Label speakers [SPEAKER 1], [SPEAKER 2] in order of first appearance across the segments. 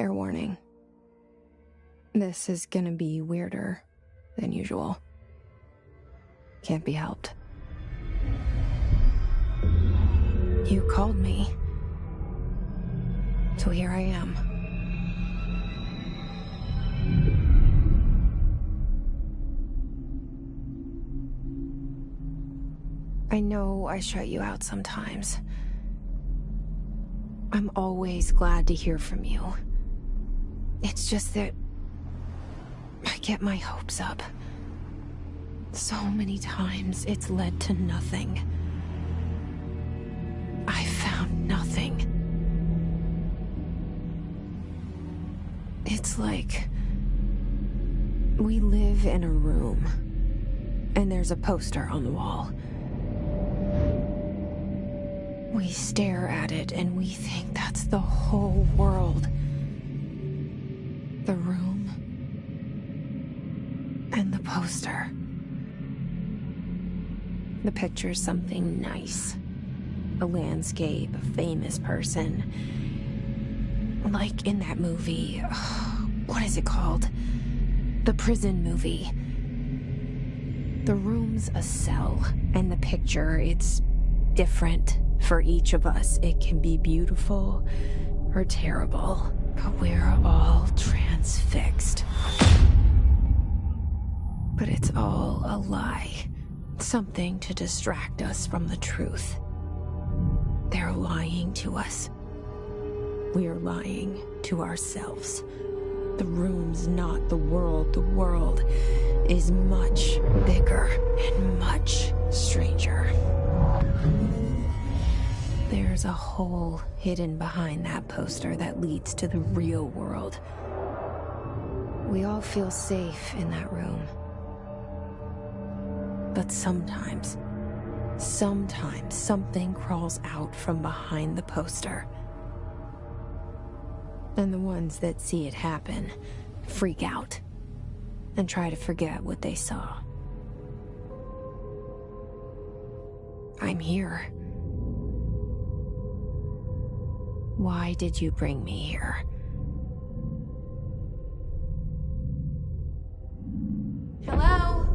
[SPEAKER 1] Fair warning. This is gonna be weirder than usual. Can't be helped. You called me. So here I am. I know I shut you out sometimes. I'm always glad to hear from you. It's just that I get my hopes up. So many times it's led to nothing. I found nothing. It's like we live in a room, and there's a poster on the wall. We stare at it and we think that's the whole world. The room and the poster. The picture's something nice. A landscape, a famous person. Like in that movie, what is it called? The prison movie. The room's a cell, and the picture, it's different for each of us. It can be beautiful or terrible, but we're all transfixed. But it's all a lie. Something to distract us from the truth. They're lying to us. We're lying to ourselves. The room's not the world. The world is much bigger and much stranger. There's a hole hidden behind that poster that leads to the real world. We all feel safe in that room. But sometimes something crawls out from behind the poster. And the ones that see it happen freak out and try to forget what they saw. I'm here. Why did you bring me here? Hello?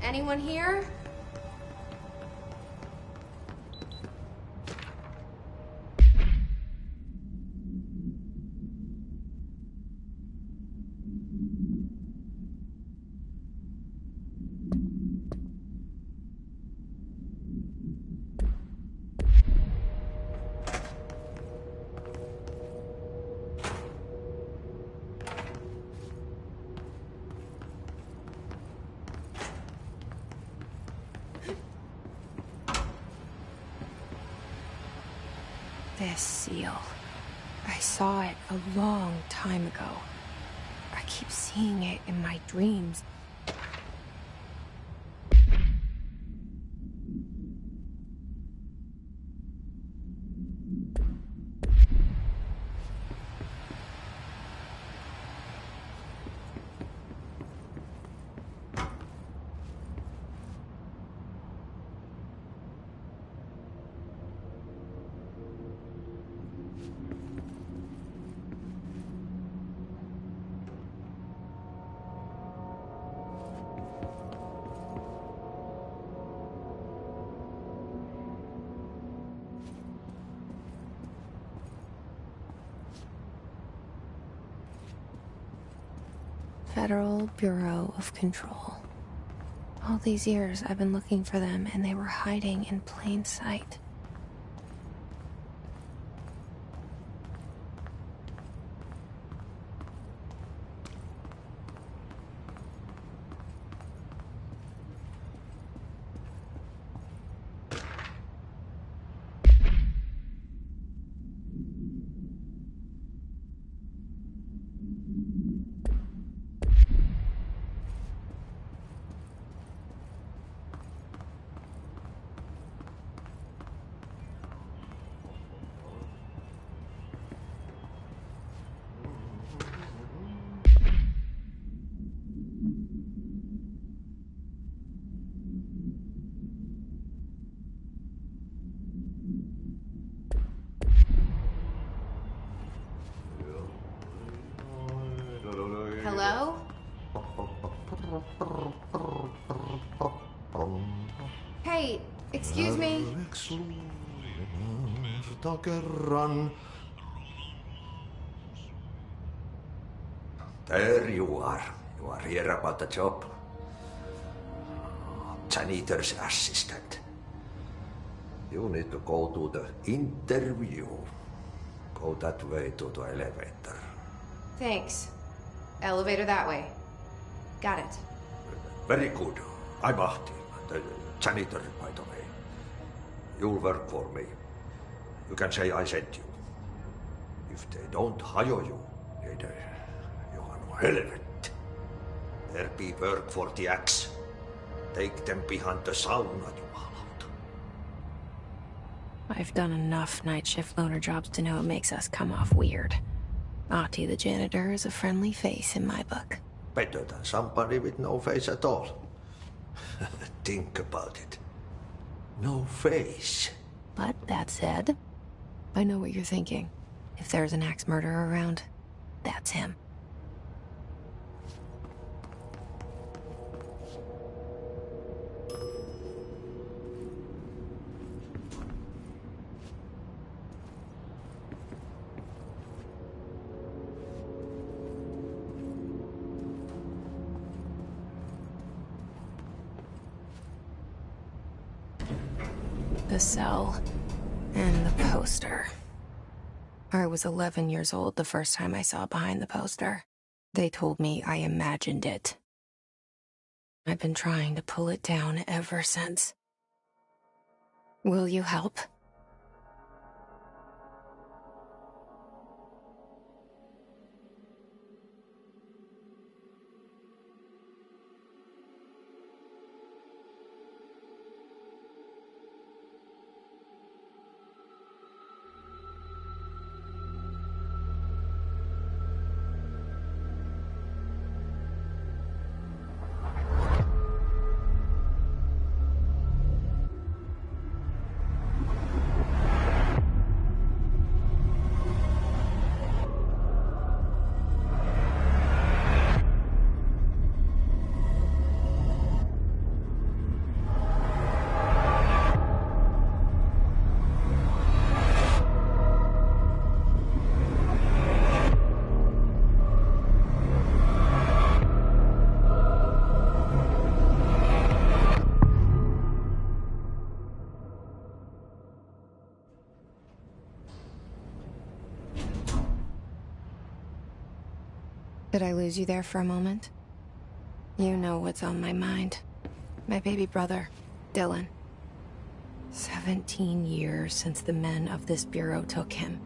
[SPEAKER 1] Anyone here? This seal. I saw it a long time ago. I keep seeing it in my dreams. Federal Bureau of Control. All these years I've been looking for them, and they were hiding in plain sight. Hello? Hey, excuse me.
[SPEAKER 2] There you are. You are here about the job. Janitor's assistant. You need to go to the interview. Go that way to the elevator.
[SPEAKER 1] Thanks. Elevator that way. Got it.
[SPEAKER 2] Very good. I'm Ahti, the janitor, by the way. You'll work for me. You can say I sent you. If they don't hire you, you are no helvet. There be work for the axe. Take them behind the sauna, jumalauta.
[SPEAKER 1] I've done enough night shift loner jobs to know it makes us come off weird. Ahti the janitor is a friendly face in my book.
[SPEAKER 2] Better than somebody with no face at all. Think about it. No face.
[SPEAKER 1] But that said, I know what you're thinking. If there's an axe murderer around, that's him. The cell and the poster. I was 11 years old the first time I saw behind the poster. They told me I imagined it. I've been trying to pull it down ever since. Will you help? Did I lose you there for a moment? You know what's on my mind. My baby brother, Dylan. 17 years since the men of this bureau took him.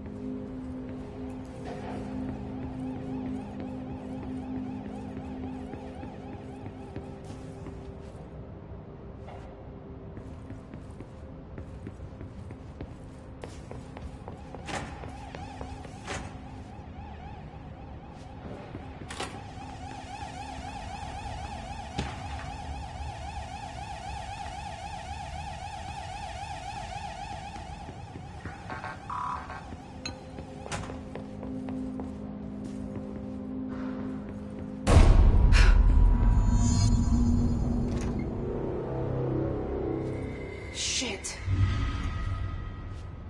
[SPEAKER 1] Shit.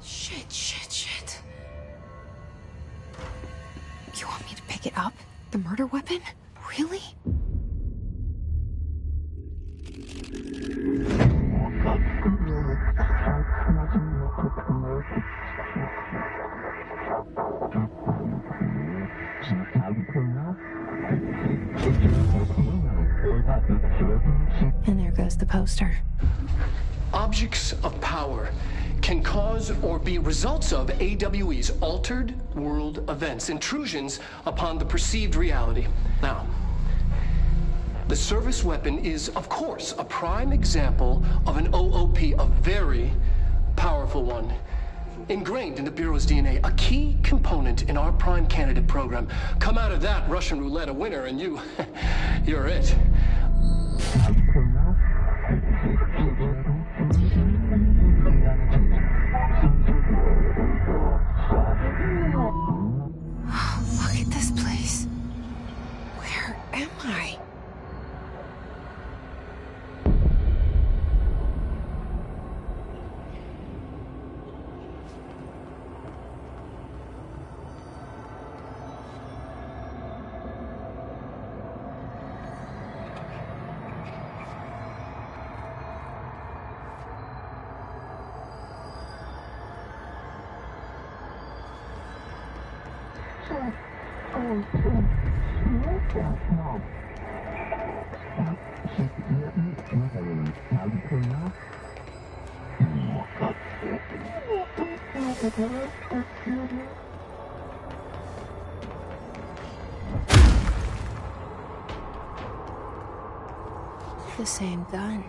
[SPEAKER 1] Shit. You want me to pick it up? The murder weapon? Really? And there goes the poster.
[SPEAKER 3] Objects of power can cause or be results of AWE's altered world events, intrusions upon the perceived reality. Now, the service weapon is, of course, a prime example of an OOP, a very powerful one. Ingrained in the Bureau's DNA, a key component in our prime candidate program. Come out of that Russian roulette a winner and you're it.
[SPEAKER 1] Look at this place. Where The same gun.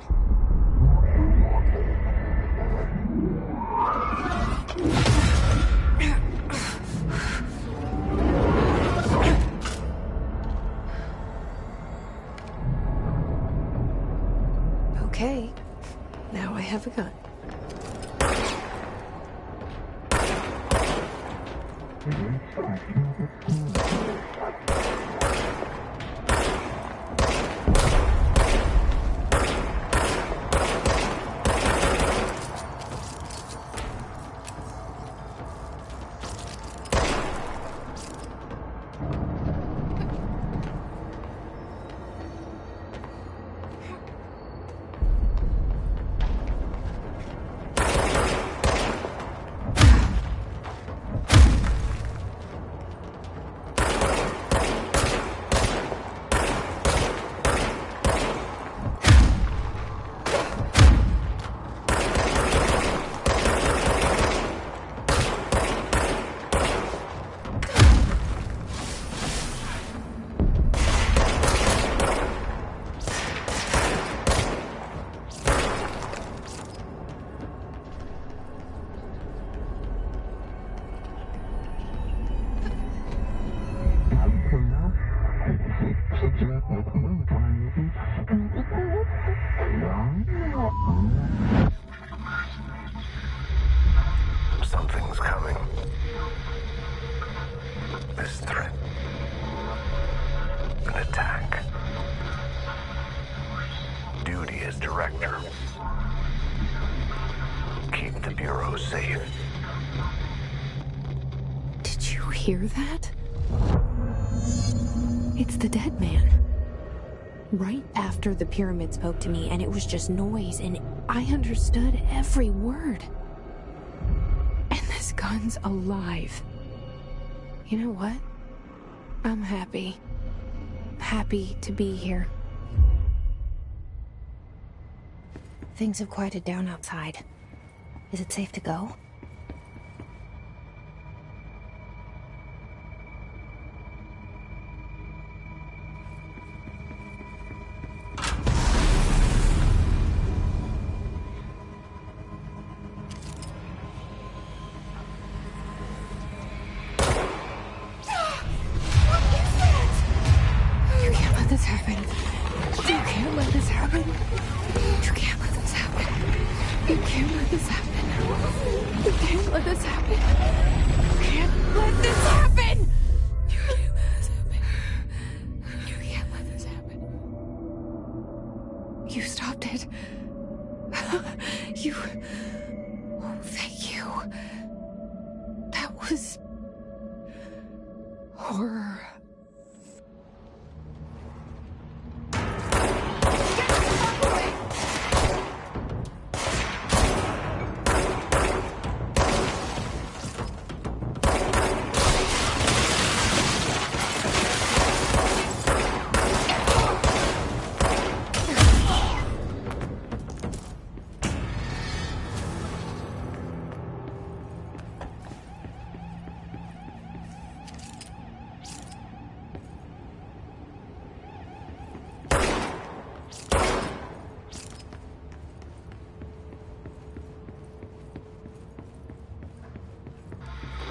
[SPEAKER 1] Okay, now I have a gun.
[SPEAKER 4] Something's coming. This threat. An attack. Duty as director. Keep the Bureau safe.
[SPEAKER 1] Did you hear that? It's the dead man. Right after the pyramid spoke to me, and it was just noise, and I understood every word. And this gun's alive. You know what? I'm happy. Happy to be here. Things have quieted down outside. Is it safe to go? This happen. You can't let this happen. You can't let this happen. You can't let this happen. You can't let this happen. You can't let this happen. You can't let this happen. You can't let this happen. You stopped it. You... Oh, thank you. That was... horror.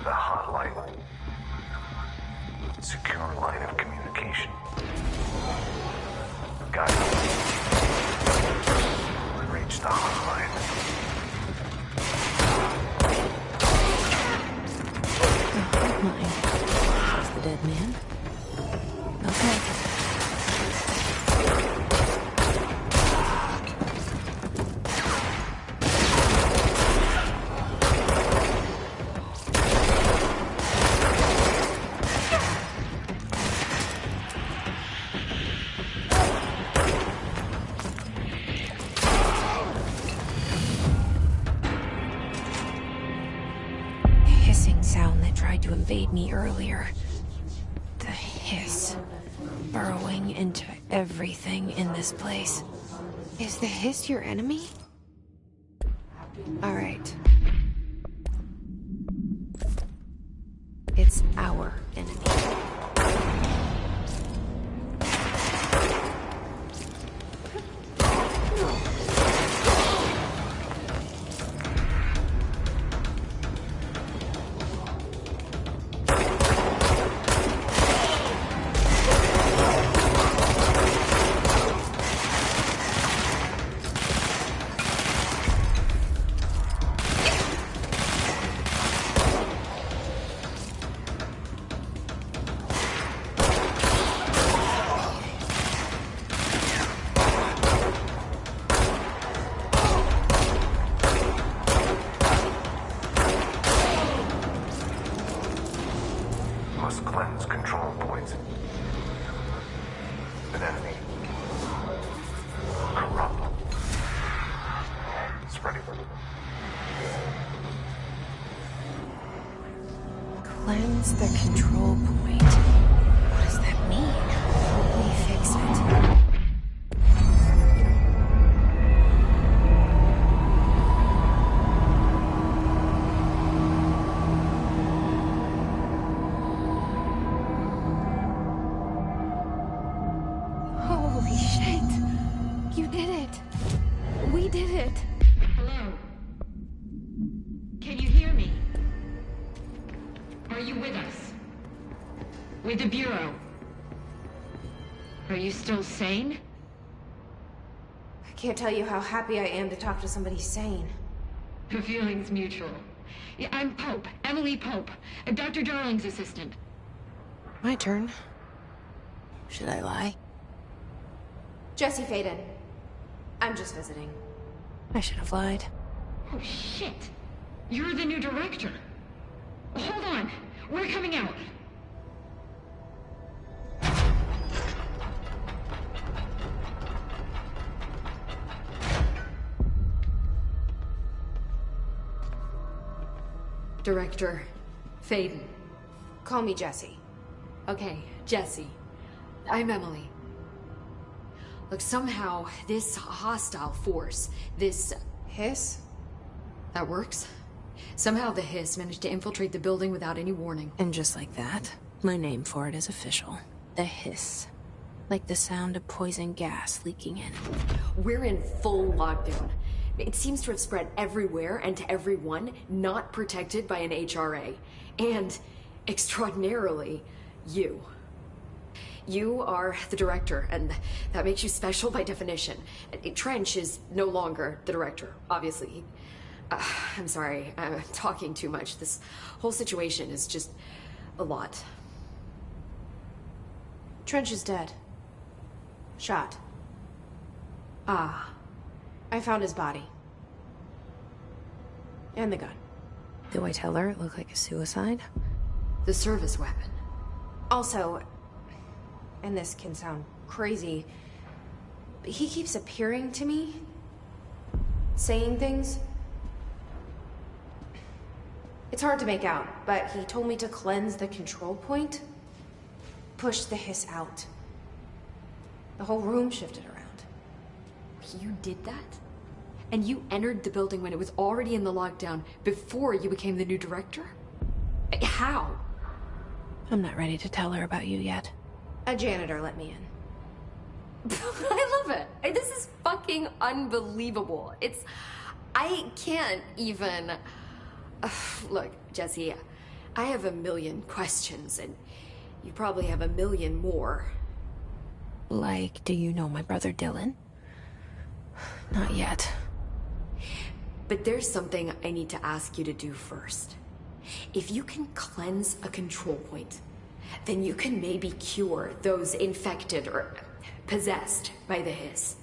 [SPEAKER 4] The hotline. Secure line of communication. Got it. Reach the hotline.
[SPEAKER 1] The hotline. Is the dead man? Okay. Sound that tried to invade me earlier. hiss, burrowing into everything in this place. Is the hiss your enemy? All right. It's our enemy.
[SPEAKER 4] Must cleanse control points. An enemy. Corrupt. Spreading.
[SPEAKER 1] Cleanse the control point. What does that mean? Help me fix it. Holy shit! You did it! We did it!
[SPEAKER 5] Hello? Can you hear me? Are you with us? With the Bureau? Are you still sane?
[SPEAKER 1] I can't tell you how happy I am to talk to somebody sane.
[SPEAKER 5] The feeling's mutual. Yeah, I'm Pope, Emily Pope, Dr. Darling's assistant.
[SPEAKER 1] My turn. Should I lie? Jesse Faden. I'm just visiting. I should have lied.
[SPEAKER 5] Oh, shit. You're the new director. Hold on. We're coming out.
[SPEAKER 6] Director Faden.
[SPEAKER 1] Call me Jesse.
[SPEAKER 6] Okay, Jesse. I'm Emily. Look, somehow this hostile force, this...
[SPEAKER 1] Hiss?
[SPEAKER 6] That works? Somehow the hiss managed to infiltrate the building without any warning.
[SPEAKER 1] And just like that, my name for it is official. The hiss. Like the sound of poison gas leaking in.
[SPEAKER 6] We're in full lockdown. It seems to have spread everywhere and to everyone not protected by an HRA. And, extraordinarily, you. You are the director, and that makes you special by definition. Trench is no longer the director, obviously. I'm sorry, I'm talking too much. This whole situation is just a lot.
[SPEAKER 1] Trench is dead. Shot.
[SPEAKER 6] Ah.
[SPEAKER 1] I found his body. And the gun. Do I tell her it looked like a suicide?
[SPEAKER 6] The service weapon.
[SPEAKER 1] Also, and this can sound crazy, but he keeps appearing to me, saying things. It's hard to make out, but he told me to cleanse the control point, push the hiss out. The whole room shifted around.
[SPEAKER 6] You did that? And you entered the building when it was already in the lockdown before you became the new director? How?
[SPEAKER 1] I'm not ready to tell her about you yet. A janitor let me in.
[SPEAKER 6] I love it. This is fucking unbelievable. I can't even... Look, Jesse, I have a million questions, and you probably have a million more.
[SPEAKER 1] Like, do you know my brother Dylan? Not yet.
[SPEAKER 6] But there's something I need to ask you to do first. If you can cleanse a control point, then you can maybe cure those infected or possessed by the hiss.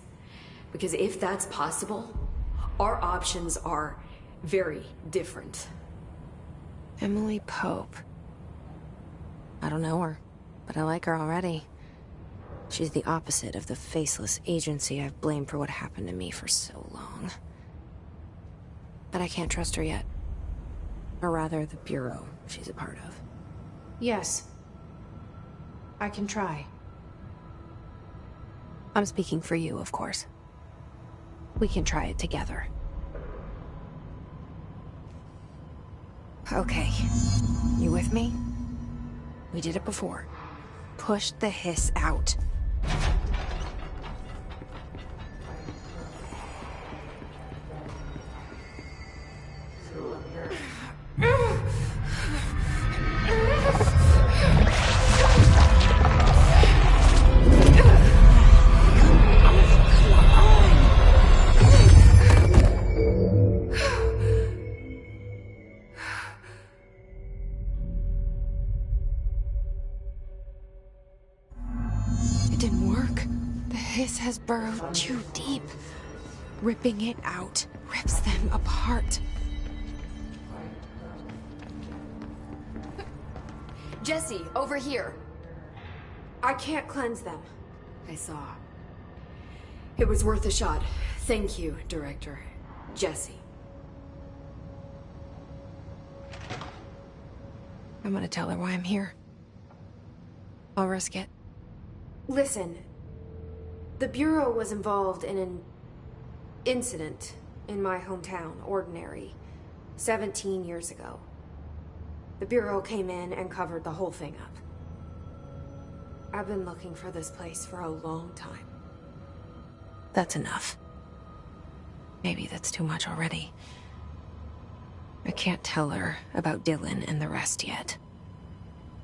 [SPEAKER 6] Because if that's possible, our options are very different.
[SPEAKER 1] Emily Pope. I don't know her, but I like her already. She's the opposite of the faceless agency I've blamed for what happened to me for so long. But I can't trust her yet. Or rather, the Bureau she's a part of. Yes. I can try. I'm speaking for you, of course. We can try it together. Okay. You with me? We did it before. Push the hiss out. Has burrowed too deep. Ripping it out rips them apart.
[SPEAKER 6] Jesse, over here.
[SPEAKER 1] I can't cleanse them.
[SPEAKER 6] I saw. It was worth a shot. Thank you, Director. Jesse.
[SPEAKER 1] I'm gonna tell her why I'm here. I'll risk it. Listen. The Bureau was involved in an incident in my hometown, Ordinary, 17 years ago. The Bureau came in and covered the whole thing up. I've been looking for this place for a long time. That's enough. Maybe that's too much already. I can't tell her about Dylan and the rest yet.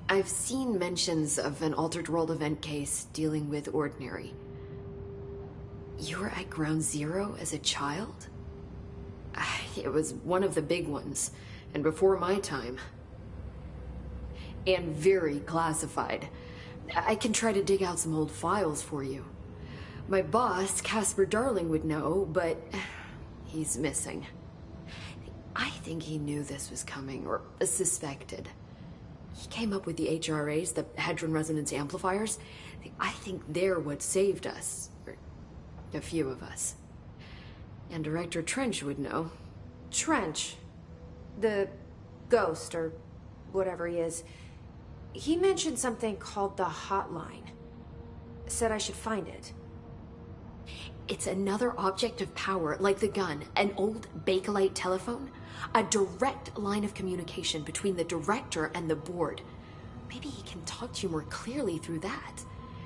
[SPEAKER 6] I've seen mentions of an Altered World event case dealing with Ordinary. You were at Ground Zero as a child? It was one of the big ones, and before my time. And very classified. I can try to dig out some old files for you. My boss, Casper Darling, would know, but he's missing. I think he knew this was coming, or suspected. He came up with the HRAs, the Hadron Resonance Amplifiers. I think they're what saved us. A few of us. And Director Trench would know.
[SPEAKER 1] Trench? The ghost, or whatever he is. He mentioned something called the Hotline. Said I should find it.
[SPEAKER 6] It's another object of power, like the gun, an old Bakelite telephone. A direct line of communication between the Director and the Board. Maybe he can talk to you more clearly through that.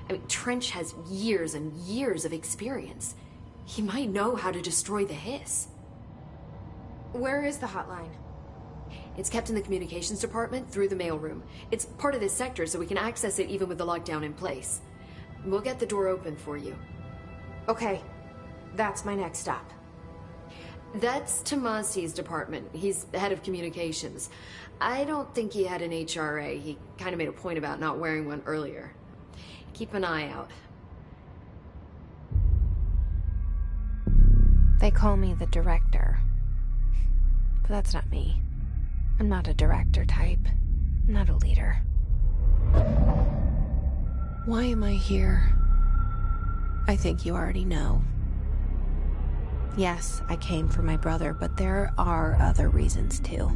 [SPEAKER 6] I mean, Trench has years and years of experience. He might know how to destroy the hiss.
[SPEAKER 1] Where is the hotline?
[SPEAKER 6] It's kept in the communications department through the mailroom. It's part of this sector, so we can access it even with the lockdown in place. We'll get the door open for you.
[SPEAKER 1] Okay. That's my next stop.
[SPEAKER 6] That's Tomasi's department. He's the head of communications. I don't think he had an HRA. He kind of made a point about not wearing one earlier. Keep an eye out.
[SPEAKER 1] They call me the Director. But that's not me. I'm not a director type. I'm not a leader. Why am I here? I think you already know. Yes, I came for my brother, but there are other reasons too.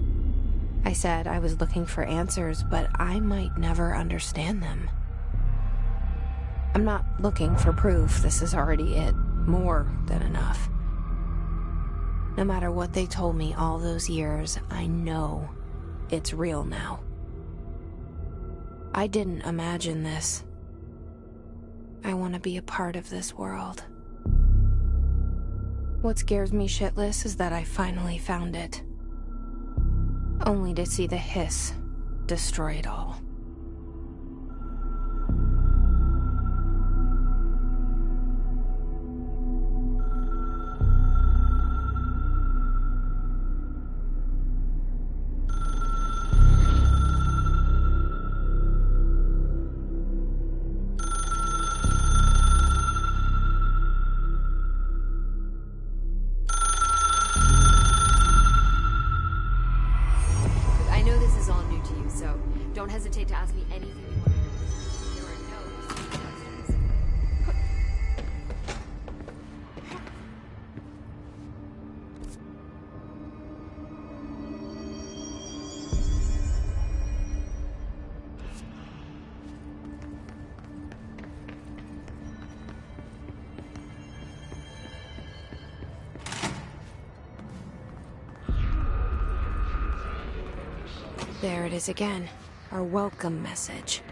[SPEAKER 1] I said I was looking for answers, but I might never understand them. I'm not looking for proof. This is already it. More than enough. No matter what they told me all those years, I know it's real now. I didn't imagine this. I want to be a part of this world. What scares me shitless is that I finally found it. Only to see the hiss destroy it all.
[SPEAKER 6] Don't hesitate to ask me anything you want to know. There are no silly questions.
[SPEAKER 1] There it is again. Our welcome message.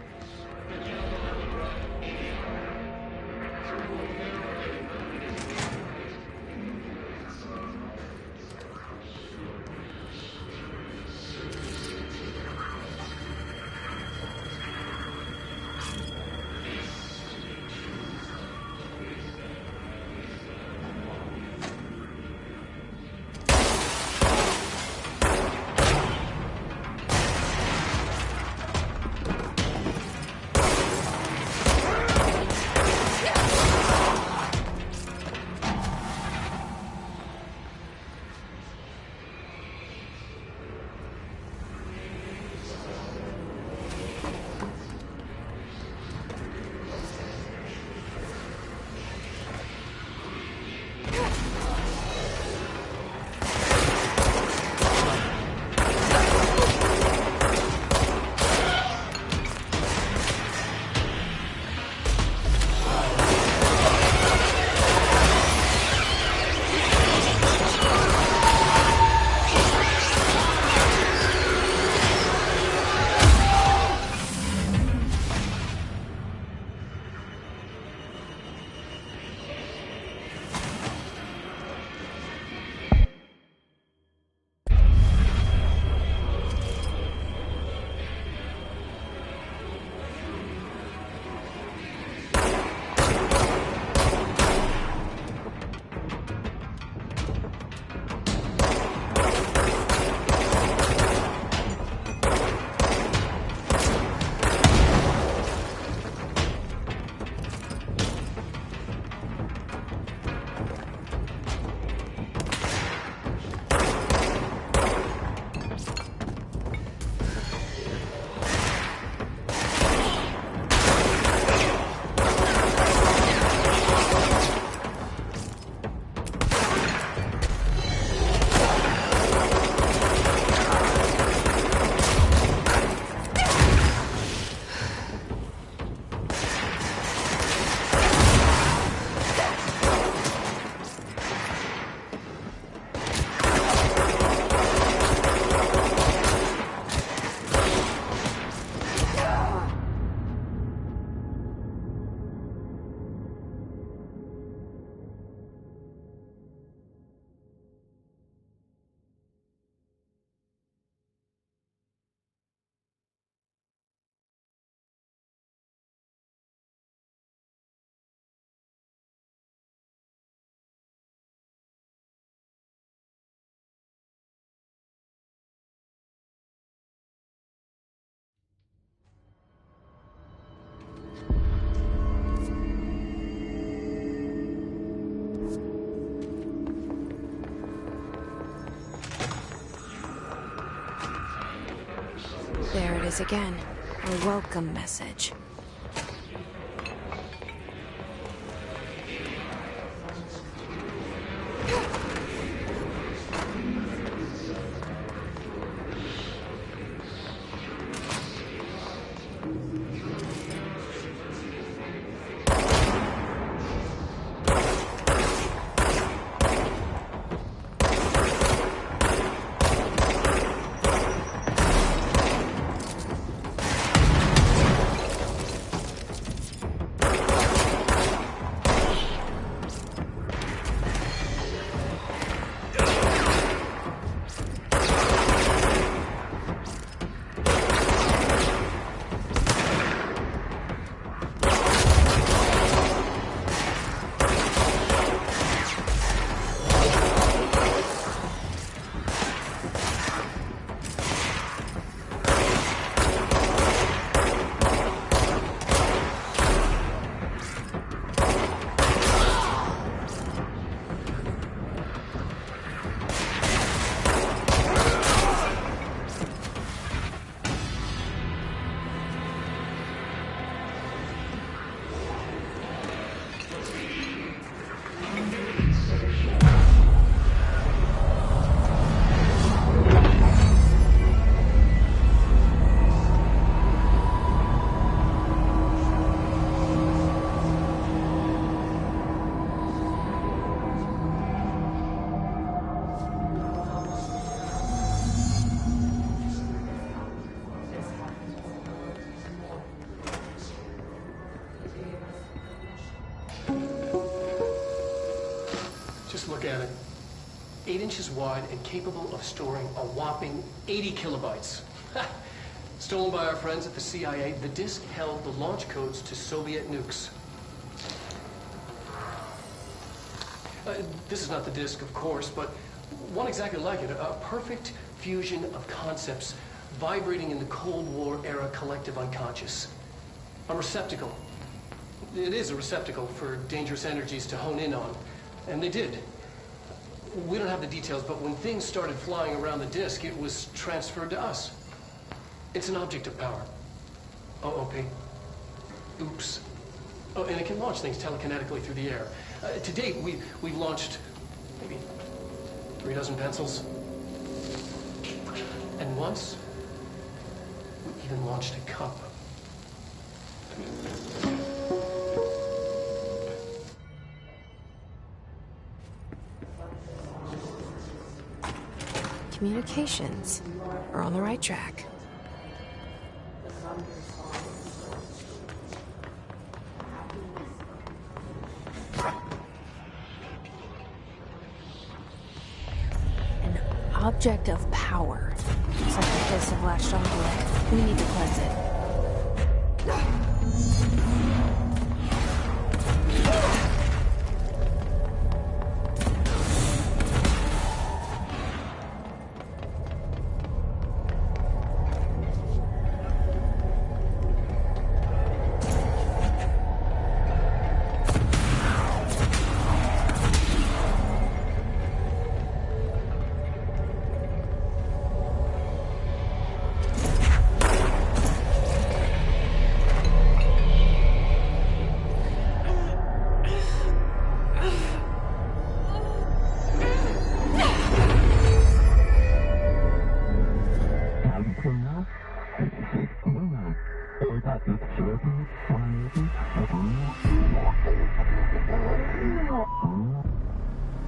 [SPEAKER 1] There it is again. Our welcome message.
[SPEAKER 3] look at it. 8 inches wide and capable of storing a whopping 80 kilobytes. Stolen by our friends at the CIA, the disk held the launch codes to Soviet nukes. This is not the disk, of course, but one exactly like it. A perfect fusion of concepts vibrating in the Cold War era collective unconscious. A receptacle. It is a receptacle for dangerous energies to hone in on. And they did. We don't have the details, but when things started flying around the disk, it was transferred to us. It's an object of power. OOP. Oops. Oh, and it can launch things telekinetically through the air. To date, we've launched maybe 3 dozen pencils. And once, we even launched a cup.
[SPEAKER 1] Communications are on the right track. An object of power. Looks like the hiss have latched onto it. We need to cleanse it.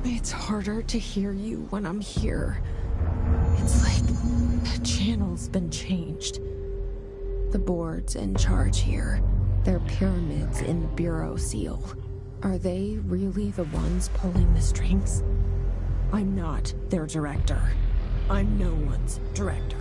[SPEAKER 1] It's harder to hear you when I'm here. It's like the channel's been changed. The board's in charge here. They're pyramids in the Bureau seal. Are they really the ones pulling the strings? I'm not their director. I'm no one's director.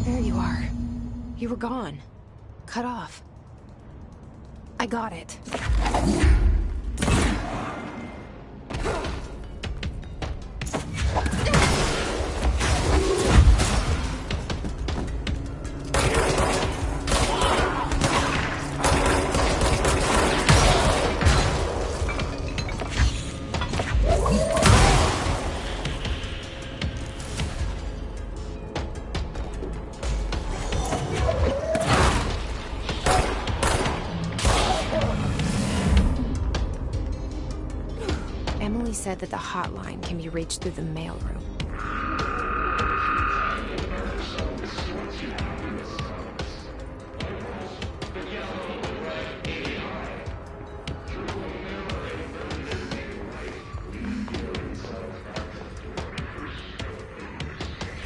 [SPEAKER 1] There you are. You were gone. Cut off. I got it. Emily said that the hotline can be reached through the mailroom.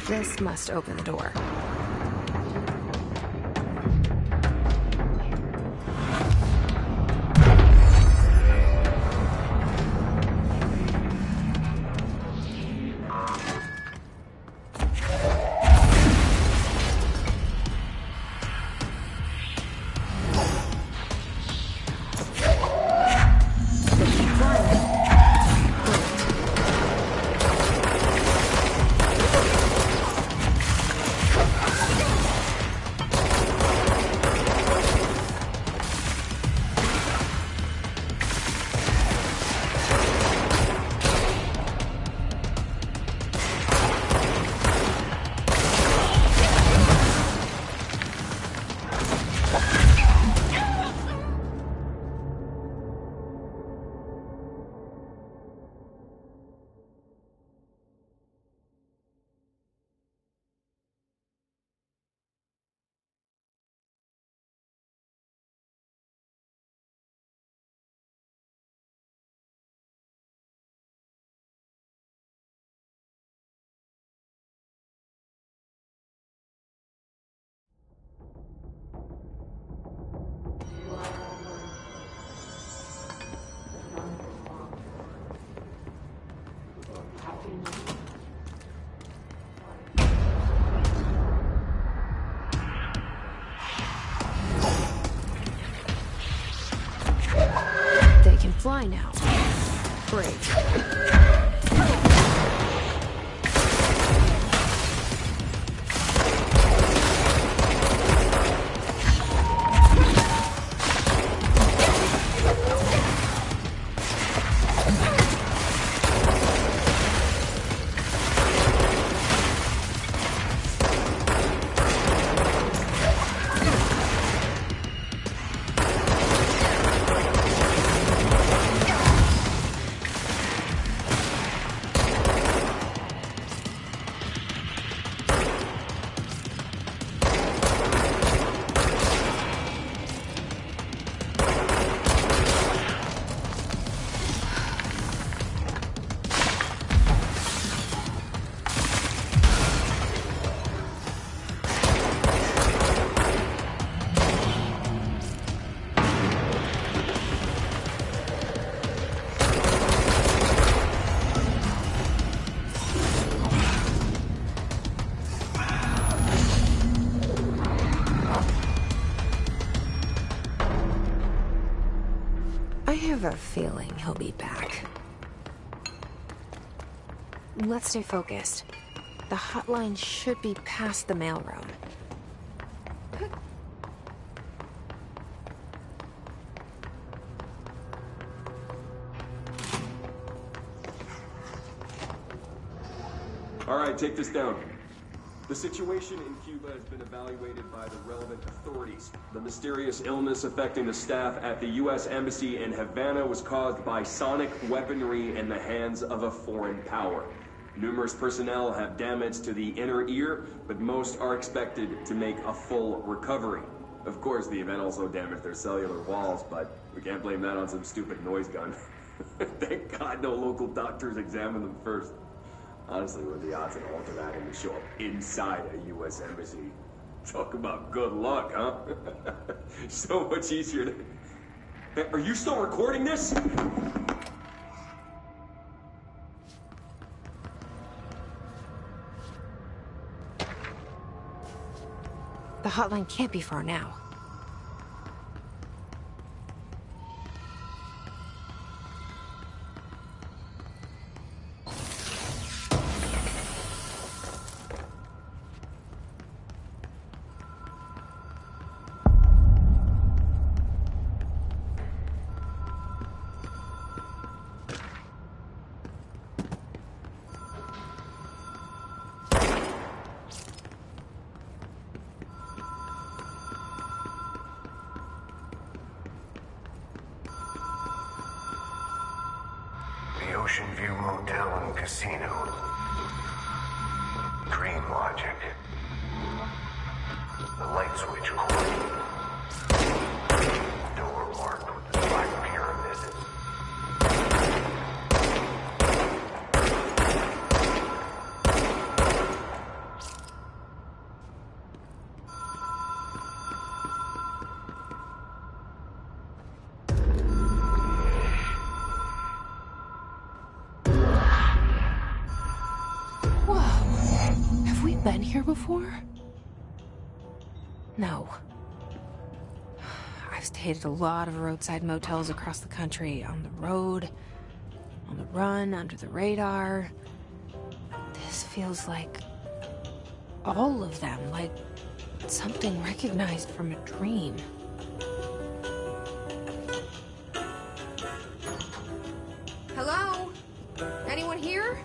[SPEAKER 1] This must open the door. fly now. Great. I have a feeling he'll be back. Let's stay focused. The hotline should be past the mailroom.
[SPEAKER 7] All right, take this down. The situation in Cuba has been evaluated by the relevant authorities. The mysterious illness affecting the staff at the U.S. Embassy in Havana was caused by sonic weaponry in the hands of a foreign power. Numerous personnel have damage to the inner ear, but most are expected to make a full recovery. Of course, the event also damaged their cellular walls, but we can't blame that on some stupid noise gun. Thank God no local doctors examined them first. Honestly, what are the odds that all of that to show up inside a U.S. embassy? Talk about good luck, huh? So much easier to... Hey, are you still recording this?
[SPEAKER 1] The hotline can't be far now.
[SPEAKER 4] Ocean View Motel and Casino. Dream logic. The light switch cord. Door marked with the Black Pyramid.
[SPEAKER 1] Been here before? No. I've stayed at a lot of roadside motels across the country, on the road, on the run, under the radar. This feels like all of them, like something recognized from a dream. Hello? Anyone here?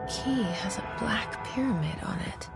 [SPEAKER 1] Key has a black pyramid on it.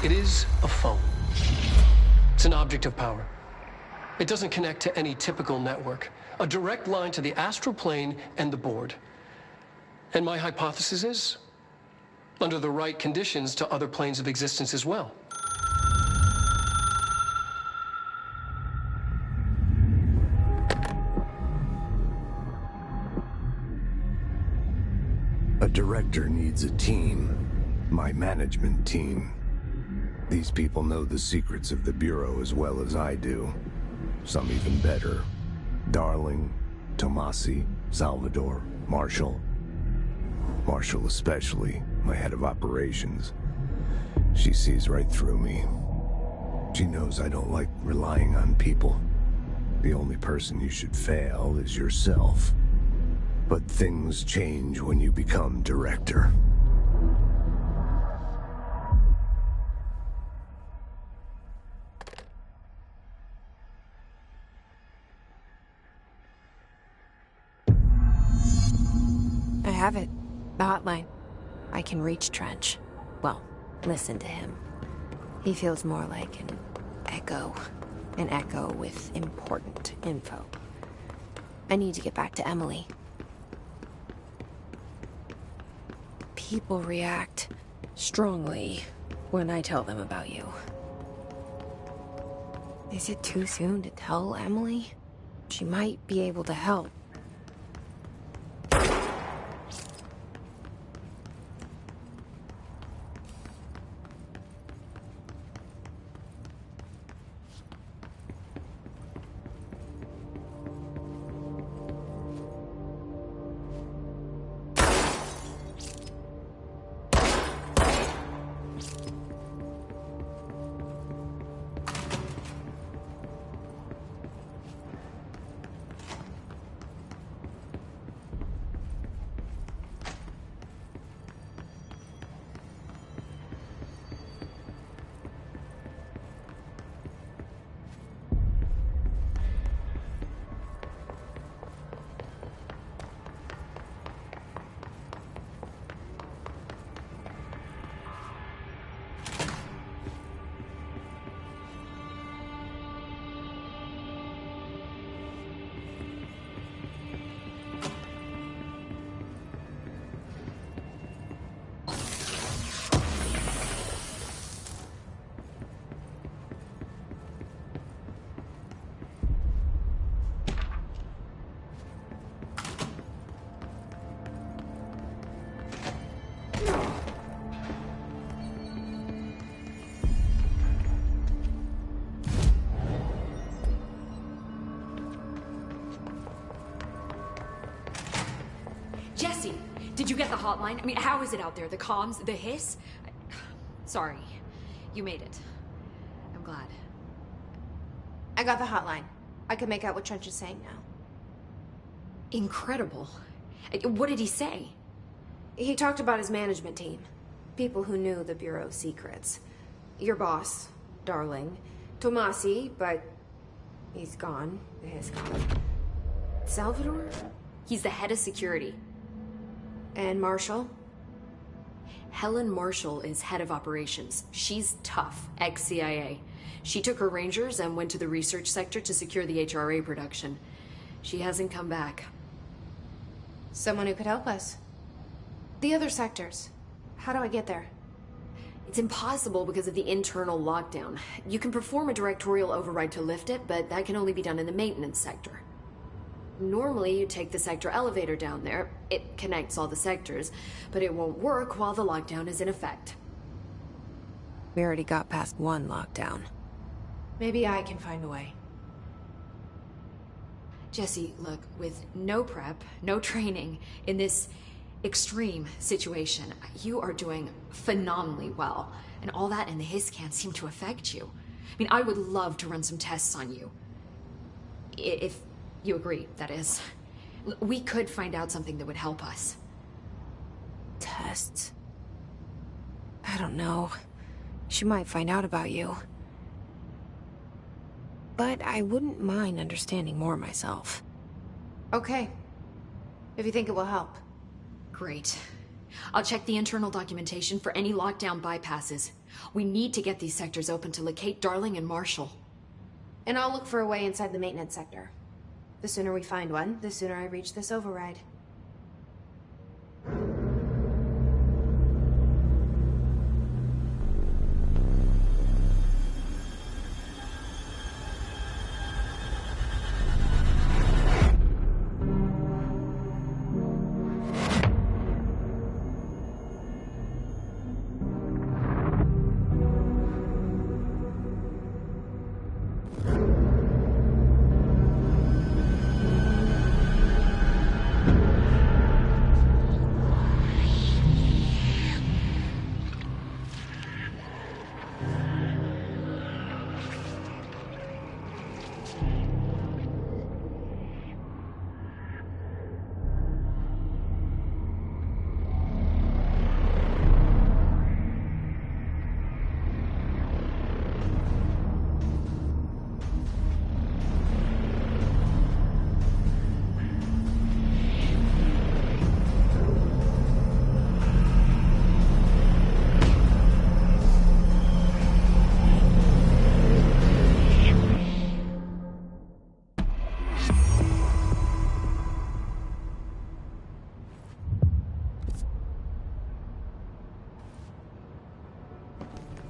[SPEAKER 3] It is a phone. It's an object of power. It doesn't connect to any typical network. A direct line to the astral plane and the board. And my hypothesis is, under the right conditions, to other planes of existence as well.
[SPEAKER 8] A director needs a team. My management team. These people know the secrets of the Bureau as well as I do. Some even better. Darling, Tomasi, Salvador, Marshall. Marshall especially, my head of operations. She sees right through me. She knows I don't like relying on people. The only person you should fail is yourself. But things change when you become director.
[SPEAKER 1] I have it. The hotline. I can reach Trench. Well, listen to him. He feels more like an echo. An echo with important info. I need to get back to Emily. People react strongly when I tell them about you. Is it too soon to tell Emily? She might be able to help.
[SPEAKER 6] hotline? I mean, how is it out there? The comms, the hiss? Sorry. You made it. I'm glad.
[SPEAKER 1] I got the hotline. I can make out what Trench is saying now.
[SPEAKER 6] Incredible. What did he say?
[SPEAKER 1] He talked about his management team. People who knew the Bureau's secrets. Your boss, Darling. Tomasi, but he's gone. His gone. Salvador?
[SPEAKER 6] He's the head of security.
[SPEAKER 1] And Marshall?
[SPEAKER 6] Helen Marshall is head of operations. She's tough, ex-CIA. She took her Rangers and went to the research sector to secure the HRA production. She hasn't come back.
[SPEAKER 1] Someone who could help us. The other sectors. How do I get there?
[SPEAKER 6] It's impossible because of the internal lockdown. You can perform a directorial override to lift it, but that can only be done in the maintenance sector. Normally, you take the sector elevator down there. It connects all the sectors, but it won't work while the lockdown is in effect.
[SPEAKER 1] We already got past one lockdown. Maybe I can find a way.
[SPEAKER 6] Jesse, look, with no prep, no training, in this extreme situation, you are doing phenomenally well. And all that and the hiss can't seem to affect you. I mean, I would love to run some tests on you. If you agree, that is. We could find out something that would help us.
[SPEAKER 1] Tests? I don't know. She might find out about you. But I wouldn't mind understanding more myself. Okay. If you think it will help.
[SPEAKER 6] Great. I'll check the internal documentation for any lockdown bypasses. We need to get these sectors open to locate Darling and Marshall.
[SPEAKER 1] And I'll look for a way inside the maintenance sector. The sooner we find one, the sooner I reach this override.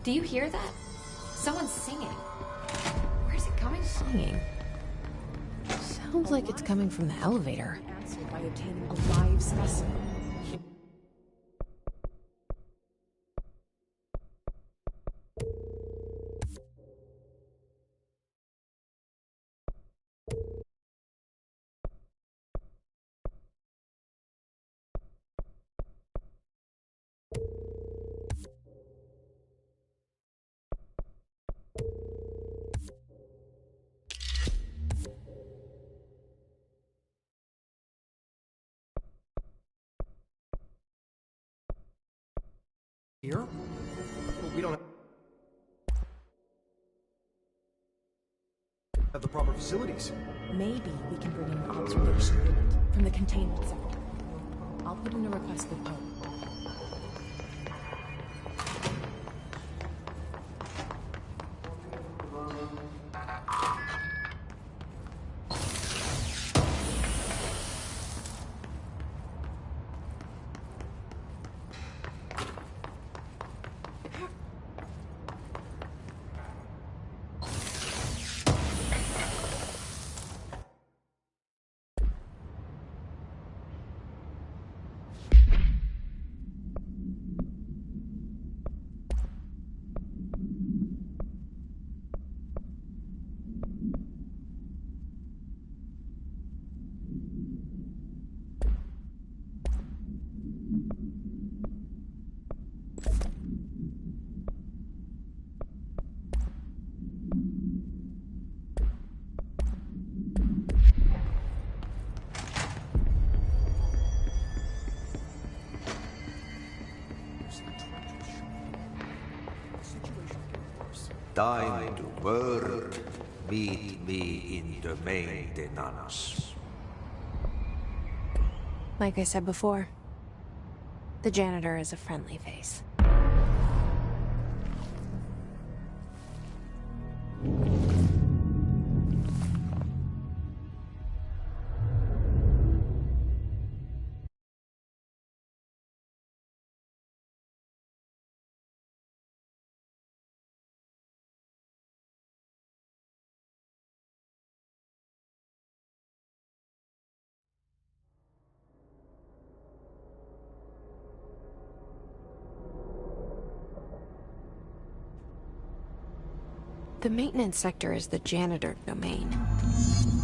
[SPEAKER 6] Do you hear that? Someone's singing. Where's it coming from?
[SPEAKER 1] Singing? Sounds like it's coming from the elevator.
[SPEAKER 9] Answered by obtaining a live specimen.
[SPEAKER 10] Here? We don't have the proper facilities.
[SPEAKER 9] Maybe we can bring in an observation unit from the containment sector. I'll put in a request with Poe.
[SPEAKER 2] time to work. Meet me in the maintenance.
[SPEAKER 1] Like I said before, the janitor is a friendly face. The maintenance sector is the janitor domain.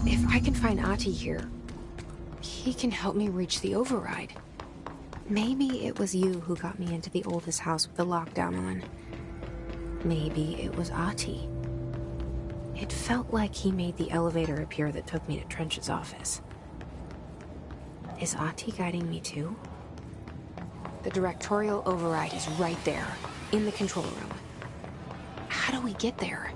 [SPEAKER 1] If I can find Ahti here, he can help me reach the override. Maybe it was you who got me into the oldest house with the lockdown on. Maybe it was Ahti. It felt like he made the elevator appear that took me to Trench's office. Is Ahti guiding me too? The directorial override is right there, in the control room. How do we get there?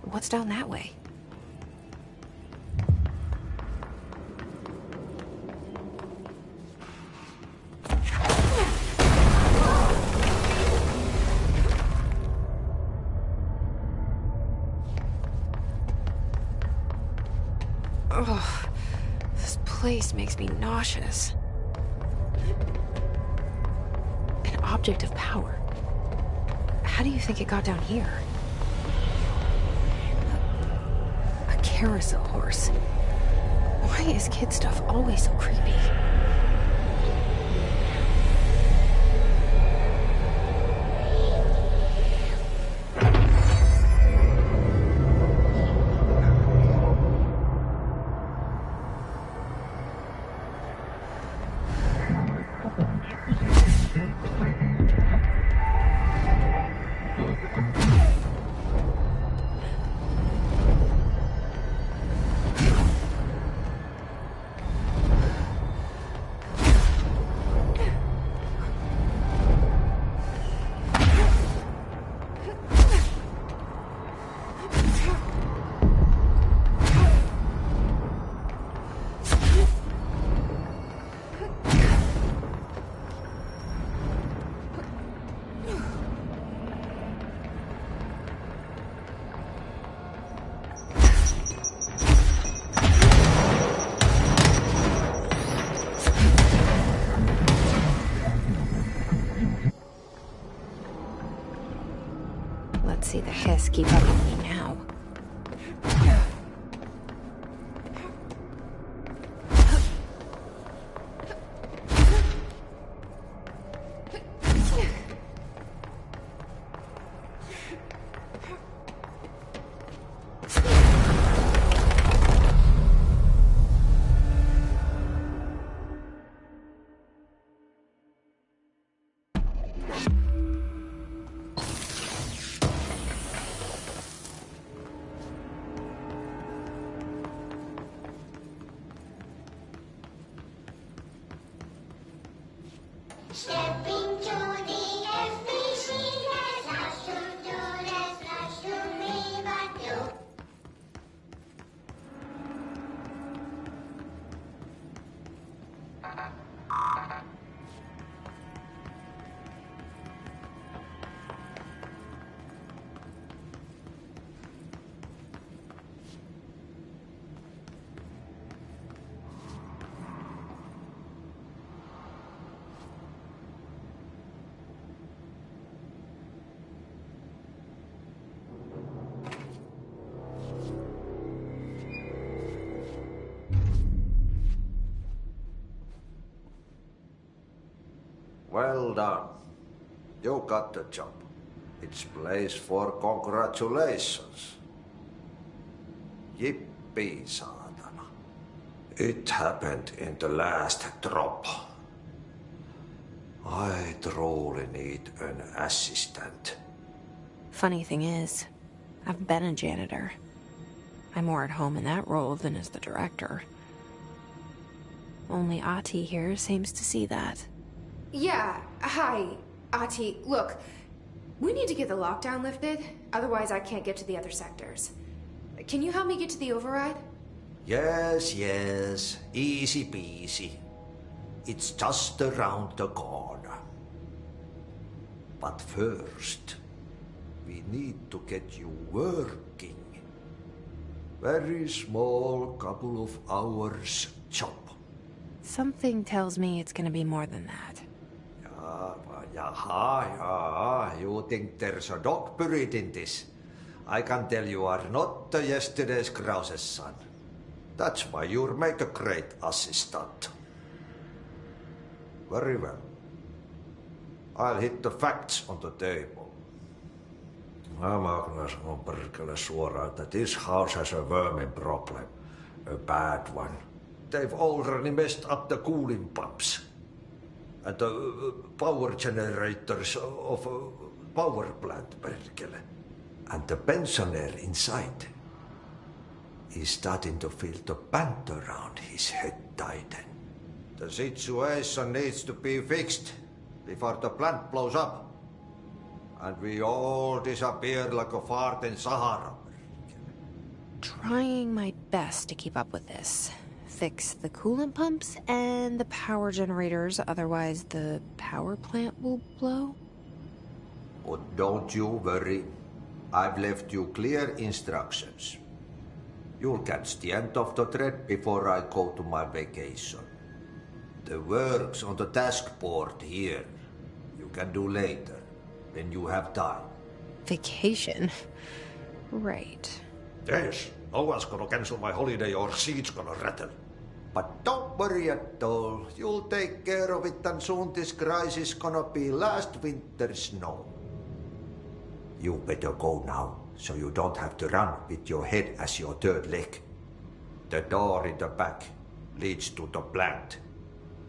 [SPEAKER 1] What's down that way? Ugh, this place makes me nauseous. An object of power. How do you think it got down here? A carousel horse. Why is kid stuff always so creepy? can't see the hiss keep up with me now.
[SPEAKER 11] Stepping to the FBC, there's lots to do, there's lots to be but do.
[SPEAKER 2] Well done. You got the job. It's place for congratulations. Yippee, saatana. It happened in the last drop. I truly need an assistant.
[SPEAKER 1] Funny thing is, I've been a janitor. I'm more at home in that role than as the director. Only Ati here seems to see that.
[SPEAKER 12] Yeah, hi, Ati. Look, we need to get the lockdown lifted, otherwise I can't get to the other sectors. Can you help me get to the override?
[SPEAKER 2] Yes, easy peasy. It's just around the corner. But first, we need to get you working. Very small, couple of hours job.
[SPEAKER 1] Something tells me it's gonna be more than that.
[SPEAKER 2] Yeah, you think there's a dog buried in this? I can tell you are not yesterday's Krause's son. That's why you'll make a great assistant. Very well. I'll hit the facts on the table. Mä kyllä sanon perkele suoraan, että this house has a vermin problem. A bad one. They've already messed up the cooling pumps. And the power generators of a power plant, perkele. And the pensioner inside is starting to feel the band around his head tighten. The situation needs to be fixed before the plant blows up. And we all disappear like a fart in Sahara.
[SPEAKER 1] Trying my best to keep up with this. Fix the coolant pumps and the power generators, otherwise the power plant will blow.
[SPEAKER 2] But don't you worry. I've left you clear instructions. You'll catch the end of the thread before I go to my vacation. The work's on the task board here. You can do later, when you have time.
[SPEAKER 1] Vacation? Right.
[SPEAKER 2] Yes, no one's gonna cancel my holiday or seat's gonna rattle. But don't worry at all. You'll take care of it and soon this crisis gonna be last winter's snow. You better go now, so you don't have to run with your head as your third leg. The door in the back leads to the plant.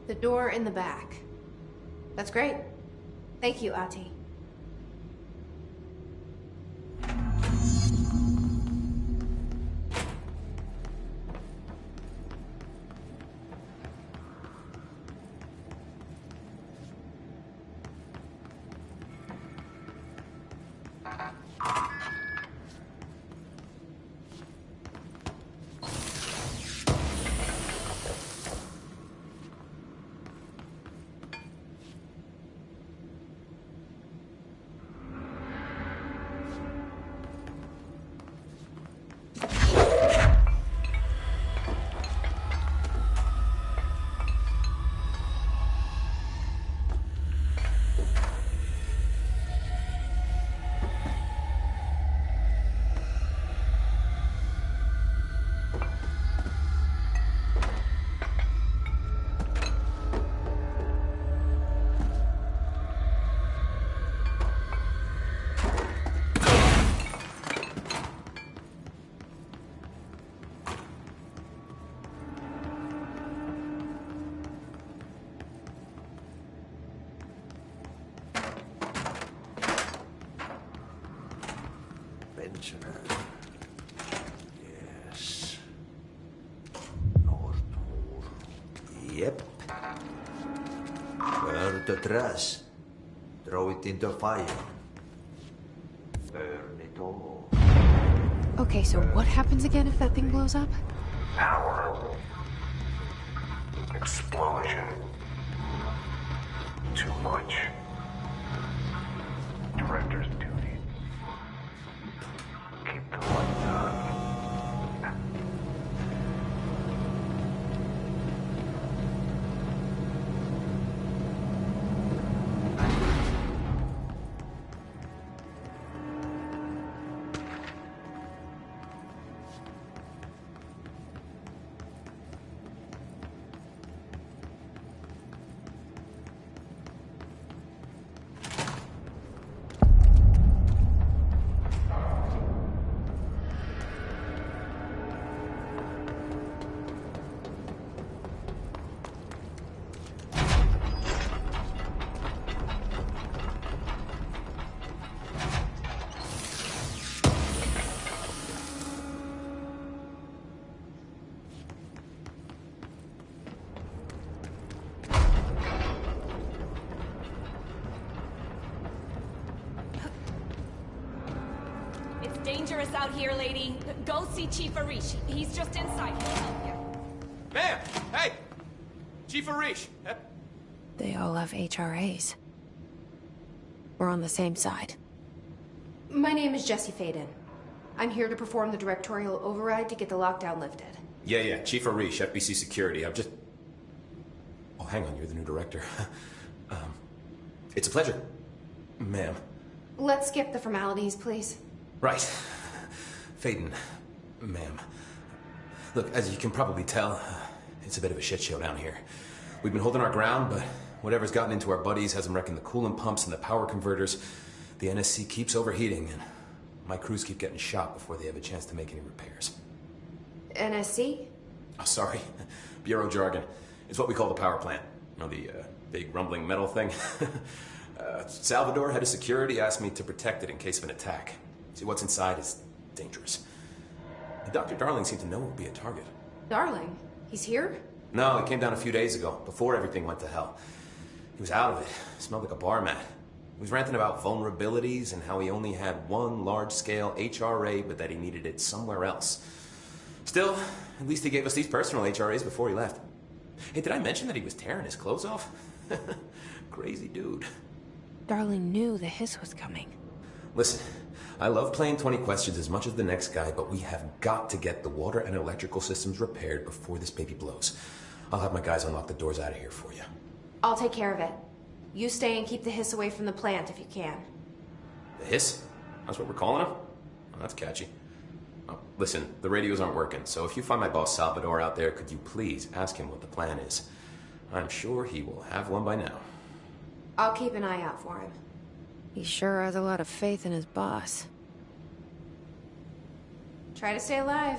[SPEAKER 12] The door in the back. That's great. Thank you, Ati.
[SPEAKER 2] pensioner. Yes. North. Yep. Burn the trash. Throw it into fire. Burn it all.
[SPEAKER 1] Okay, so what happens again if that thing blows up?
[SPEAKER 4] Power. Explosion. Too much. Director's duty. Keep the lights on.
[SPEAKER 13] Dangerous out here, lady. Go see Chief Arish. He's just inside. He'll help you.
[SPEAKER 14] Ma'am! Hey! Chief Arish!
[SPEAKER 1] They all have HRAs. We're on the same side.
[SPEAKER 12] My name is Jesse Faden. I'm here to perform the directorial override to get the lockdown lifted.
[SPEAKER 14] Yeah. Chief Arish, FBC Security. I've just... Oh, hang on. You're the new director. It's a pleasure, ma'am.
[SPEAKER 12] Let's skip the formalities, please.
[SPEAKER 14] Right. Faden, ma'am. Look, as you can probably tell, it's a bit of a shit show down here. We've been holding our ground, but whatever's gotten into our buddies has them wrecking the coolant pumps and the power converters. The NSC keeps overheating, and my crews keep getting shot before they have a chance to make any repairs.
[SPEAKER 12] NSC?
[SPEAKER 14] Oh, sorry. Bureau jargon. It's what we call the power plant. You know, the big rumbling metal thing? Salvador, head of security, asked me to protect it in case of an attack. See, what's inside is dangerous. Dr. Darling seemed to know it would be a target.
[SPEAKER 12] Darling? He's here?
[SPEAKER 14] No, he came down a few days ago, before everything went to hell. He was out of it. Smelled like a bar mat. He was ranting about vulnerabilities and how he only had one large-scale HRA, but that he needed it somewhere else. Still, at least he gave us these personal HRAs before he left. Hey, did I mention that he was tearing his clothes off? Crazy dude.
[SPEAKER 1] Darling knew the hiss was coming.
[SPEAKER 14] Listen, I love playing 20 questions as much as the next guy, but we have got to get the water and electrical systems repaired before this baby blows. I'll have my guys unlock the doors out of here for you.
[SPEAKER 12] I'll take care of it. You stay and keep the hiss away from the plant if you can.
[SPEAKER 14] The hiss? That's what we're calling him? Oh, that's catchy. Oh, listen, the radios aren't working, so if you find my boss Salvador out there, could you please ask him what the plan is? I'm sure he will have one by now.
[SPEAKER 12] I'll keep an eye out for him.
[SPEAKER 1] He sure has a lot of faith in his boss.
[SPEAKER 12] Try to stay alive.